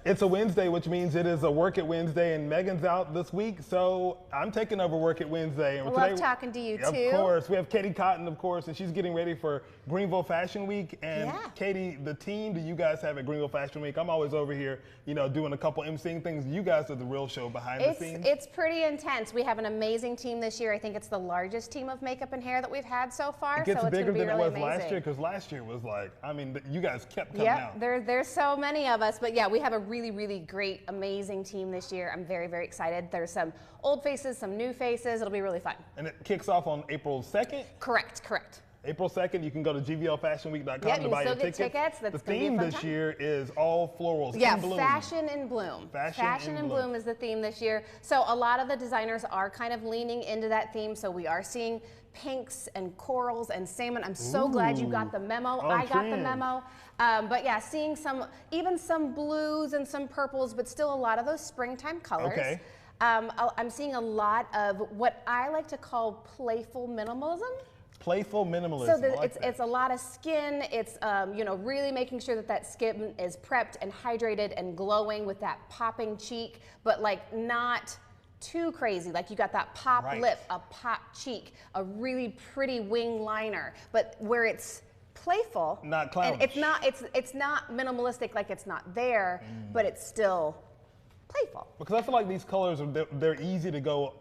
It's a Wednesday, which means it is a Work It Wednesday, and Megan's out this week, so I'm taking over Work It Wednesday. And I love talking to you, too. Of course. We have Katie Cotton, of course, and she's getting ready for Greenville Fashion Week. And Katie, the team that you guys have at Greenville Fashion Week, I'm always over here, doing a couple emceeing things. You guys are the real show behind the scenes. It's pretty intense. We have an amazing team this year. I think it's the largest team of makeup and hair that we've had so far. It gets so bigger than it was amazing. last year, because last year was like, you guys kept coming out. There's so many of us, but yeah, we have a really, really great, amazing team this year. I'm very, very excited. There's some old faces, some new faces. It'll be really fun. And it kicks off on April 2nd? Correct. April 2nd, you can go to gvlfashionweek.com to buy your tickets. That's the theme this year is all florals. Yeah, in bloom. fashion in bloom. Fashion in bloom is the theme this year. So a lot of the designers are kind of leaning into that theme. So we are seeing pinks and corals and salmon. I'm so glad you got the memo. I got the memo. But yeah, seeing even some blues and some purples, but still a lot of those springtime colors. Okay. I'm seeing a lot of what I like to call playful minimalism. Playful minimalism. So it's a lot of skin. It's really making sure that skin is prepped and hydrated and glowing with that popping cheek, but like not too crazy. Like you got that pop lip, a pop cheek, a really pretty wing liner, but where it's playful. Not clownish. And it's not minimalistic, like it's not there, but it's still playful. Because I feel like these colors they're easy to go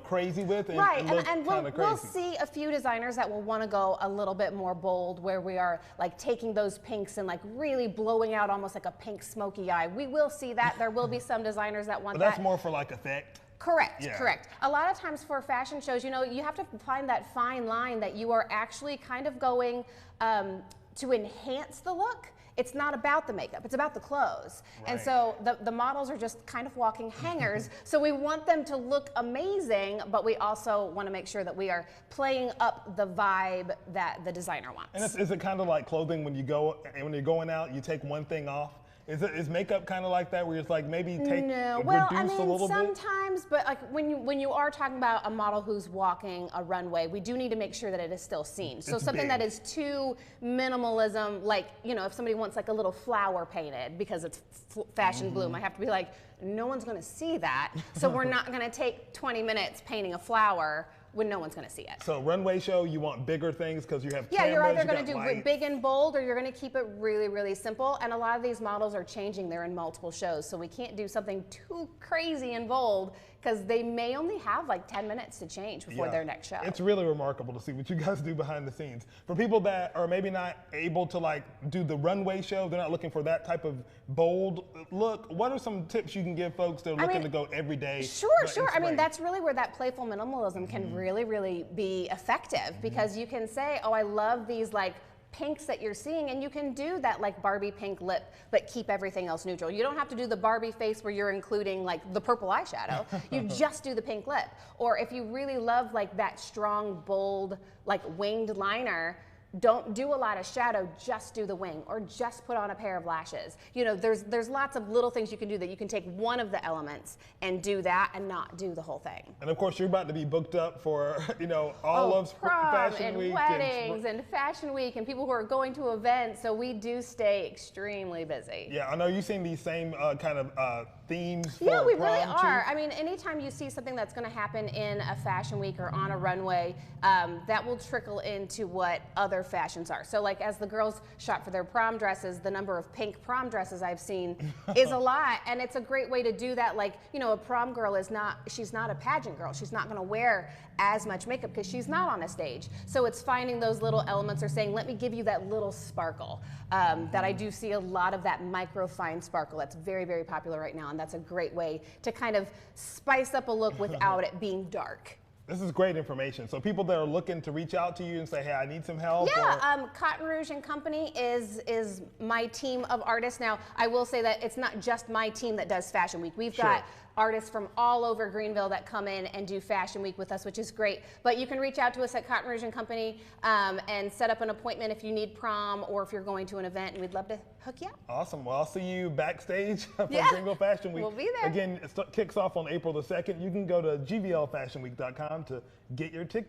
crazy with, and we'll see a few designers that will want to go a little bit more bold, where we are like taking those pinks and like really blowing out almost like a pink smoky eye. We will see that. There will be some designers that want but that's that. more for like effect. Correct. A lot of times for fashion shows, you have to find that fine line that you are actually kind of going to enhance the look. It's not about the makeup, it's about the clothes. And so the models are just kind of walking hangers. So we want them to look amazing, but we also want to make sure that we are playing up the vibe that the designer wants. And is it kind of like clothing when you're going out, you take one thing off? Is makeup kind of like that, where it's like maybe reduce a little bit? Sometimes, but like when you are talking about a model who's walking a runway, we do need to make sure that it is still seen. So something that is too minimalism, like if somebody wants like a little flower painted because it's fashion bloom, I have to be like, no one's going to see that. So we're not going to take 20 minutes painting a flower when no one's going to see it. So runway show, you want bigger things because you have cameras, you're either going to do big and bold, or you're going to keep it really, really simple. And a lot of these models are changing. They're in multiple shows, so we can't do something too crazy and bold because they may only have like 10 minutes to change before their next show. It's really remarkable to see what you guys do behind the scenes. For people that are maybe not able to like do the runway show, they're not looking for that type of bold look, what are some tips you can give folks that are looking to go every day? Sure. I mean, that's really where that playful minimalism can really, really be effective, because you can say, oh, I love these like pinks that you're seeing, and you can do that like Barbie pink lip, but keep everything else neutral. You don't have to do the Barbie face where you're including like the purple eyeshadow. You just do the pink lip. Or if you really love like that strong, bold, like winged liner, don't do a lot of shadow, just do the wing, or just put on a pair of lashes. There's lots of little things you can do that you can take one of the elements and do that and not do the whole thing. And of course, you're about to be booked up for, all of Fashion Week. Weddings and Fashion Week and people who are going to events, so we do stay extremely busy. Yeah, I know you've seen these same kind of themes for Yeah, we prom really are. too. I mean, anytime you see something that's going to happen in a fashion week or on a runway, that will trickle into what other fashions are. So like as the girls shop for their prom dresses, the number of pink prom dresses I've seen is a lot, and it's a great way to do that. Like, a prom girl she's not a pageant girl. She's not going to wear as much makeup because she's not on a stage. So it's finding those little elements, or saying, let me give you that little sparkle. That I do see a lot of that micro fine sparkle. That's very, very popular right now, and that's a great way to kind of spice up a look without it being dark. This is great information. So people that are looking to reach out to you and say, hey, I need some help. Yeah, Cotton Rouge and Company is my team of artists. Now, I will say that it's not just my team that does Fashion Week. We've got artists from all over Greenville that come in and do Fashion Week with us, which is great. But you can reach out to us at Cotton Rouge and Company and set up an appointment if you need prom or if you're going to an event, and we'd love to hook you up. Awesome. Well, I'll see you backstage for Greenville Fashion Week. We'll be there. Again, it kicks off on April the 2nd. You can go to gvlfashionweek.com to get your ticket.